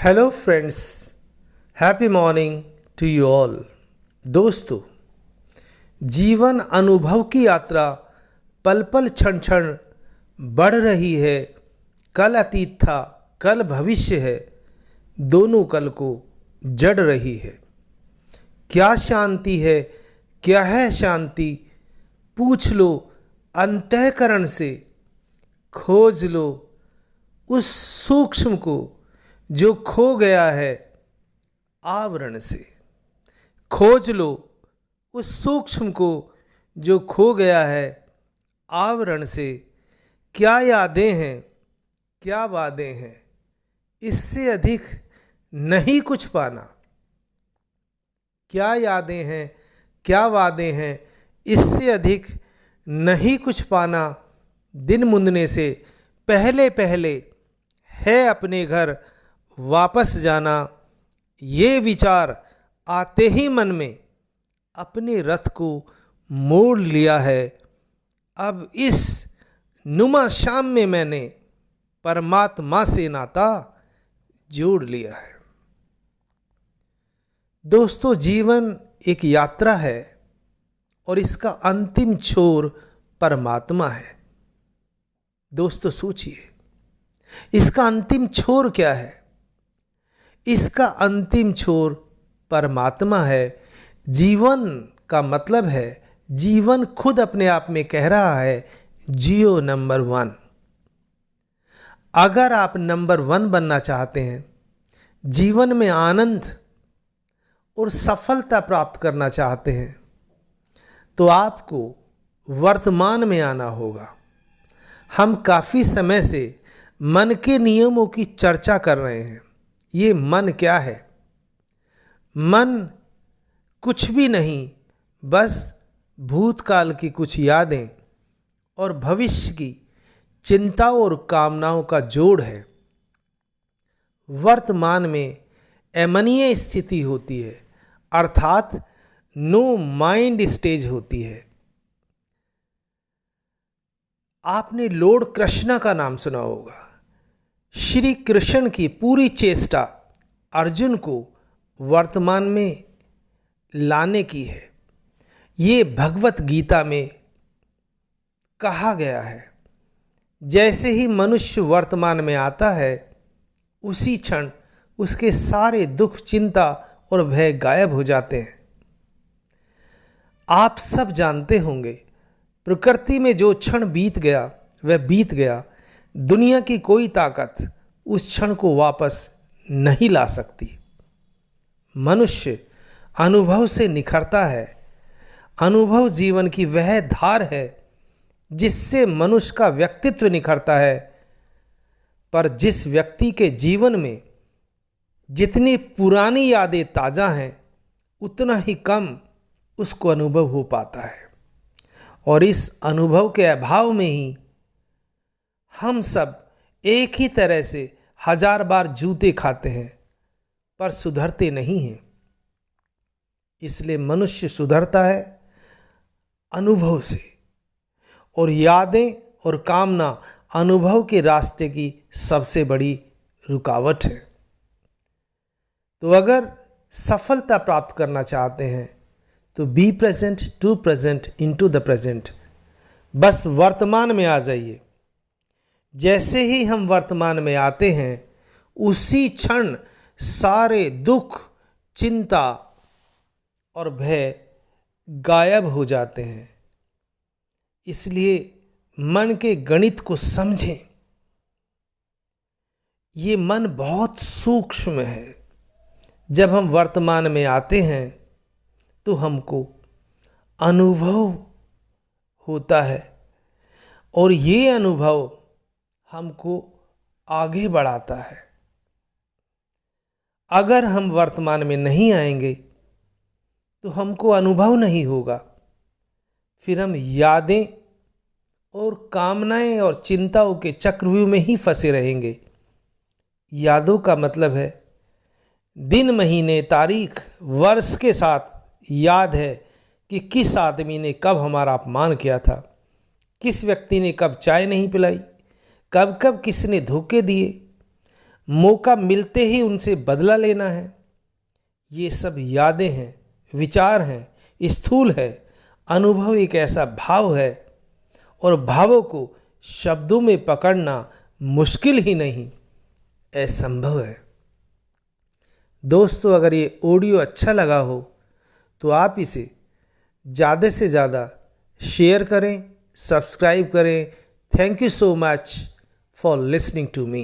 Hello friends, happy morning to you all. दोस्तों, जीवन अनुभव की यात्रा पल पल क्षण क्षण बढ़ रही है। कल अतीत था, कल भविष्य है, दोनों कल को जड़ रही है। क्या शांति है, क्या है शांति, पूछ लो अंतःकरण से। खोज लो उस सूक्ष्म को जो खो गया है आवरण से। खोज लो उस सूक्ष्म को जो खो गया है आवरण से। क्या यादें हैं, क्या वादे हैं, इससे अधिक नहीं कुछ पाना। क्या यादें हैं, क्या वादे हैं, इससे अधिक नहीं कुछ पाना। दिन मुंदने से पहले पहले है अपने घर वापस जाना। ये विचार आते ही मन में अपने रथ को मोड़ लिया है। अब इस नुमा शाम में मैंने परमात्मा से नाता जोड़ लिया है। दोस्तों, जीवन एक यात्रा है और इसका अंतिम छोर परमात्मा है। दोस्तों सोचिए, इसका अंतिम छोर क्या है? इसका अंतिम छोर परमात्मा है। जीवन का मतलब है, जीवन खुद अपने आप में कह रहा है, जियो नंबर 1। अगर आप नंबर 1 बनना चाहते हैं, जीवन में आनंद और सफलता प्राप्त करना चाहते हैं, तो आपको वर्तमान में आना होगा। हम काफ़ी समय से मन के नियमों की चर्चा कर रहे हैं। ये मन क्या है? मन कुछ भी नहीं, बस भूतकाल की कुछ यादें और भविष्य की चिंताओं और कामनाओं का जोड़ है। वर्तमान में अमनीय स्थिति होती है, अर्थात नो माइंड स्टेज होती है। आपने लॉर्ड कृष्णा का नाम सुना होगा। श्री कृष्ण की पूरी चेष्टा अर्जुन को वर्तमान में लाने की है। ये भगवत गीता में कहा गया है। जैसे ही मनुष्य वर्तमान में आता है, उसी क्षण उसके सारे दुख, चिंता और भय गायब हो जाते हैं। आप सब जानते होंगे, प्रकृति में जो क्षण बीत गया वह बीत गया। दुनिया की कोई ताकत उस क्षण को वापस नहीं ला सकती। मनुष्य अनुभव से निखरता है। अनुभव जीवन की वह धार है जिससे मनुष्य का व्यक्तित्व निखरता है। पर जिस व्यक्ति के जीवन में जितनी पुरानी यादें ताज़ा हैं, उतना ही कम उसको अनुभव हो पाता है। और इस अनुभव के अभाव में ही हम सब एक ही तरह से 1000 बार जूते खाते हैं, पर सुधरते नहीं हैं। इसलिए मनुष्य सुधरता है अनुभव से, और यादें और कामना अनुभव के रास्ते की सबसे बड़ी रुकावट है। तो अगर सफलता प्राप्त करना चाहते हैं, तो be present, to present, into the present. बस वर्तमान में आ जाइए। जैसे ही हम वर्तमान में आते हैं, उसी क्षण सारे दुख, चिंता और भय गायब हो जाते हैं। इसलिए मन के गणित को समझें। ये मन बहुत सूक्ष्म है। जब हम वर्तमान में आते हैं तो हमको अनुभव होता है, और ये अनुभव हमको आगे बढ़ाता है। अगर हम वर्तमान में नहीं आएंगे तो हमको अनुभव नहीं होगा। फिर हम यादें और कामनाएं और चिंताओं के चक्रव्यूह में ही फंसे रहेंगे। यादों का मतलब है दिन, महीने, तारीख, वर्ष के साथ याद है कि किस आदमी ने कब हमारा अपमान किया था, किस व्यक्ति ने कब चाय नहीं पिलाई, कब कब किसने धोखे दिए। मौका मिलते ही उनसे बदला लेना है। ये सब यादें हैं, विचार हैं, स्थूल है। अनुभव एक ऐसा भाव है और भावों को शब्दों में पकड़ना मुश्किल ही नहीं, असंभव है। दोस्तों, अगर ये ऑडियो अच्छा लगा हो तो आप इसे ज़्यादा से ज़्यादा शेयर करें, सब्सक्राइब करें। Thank you so much for listening to me.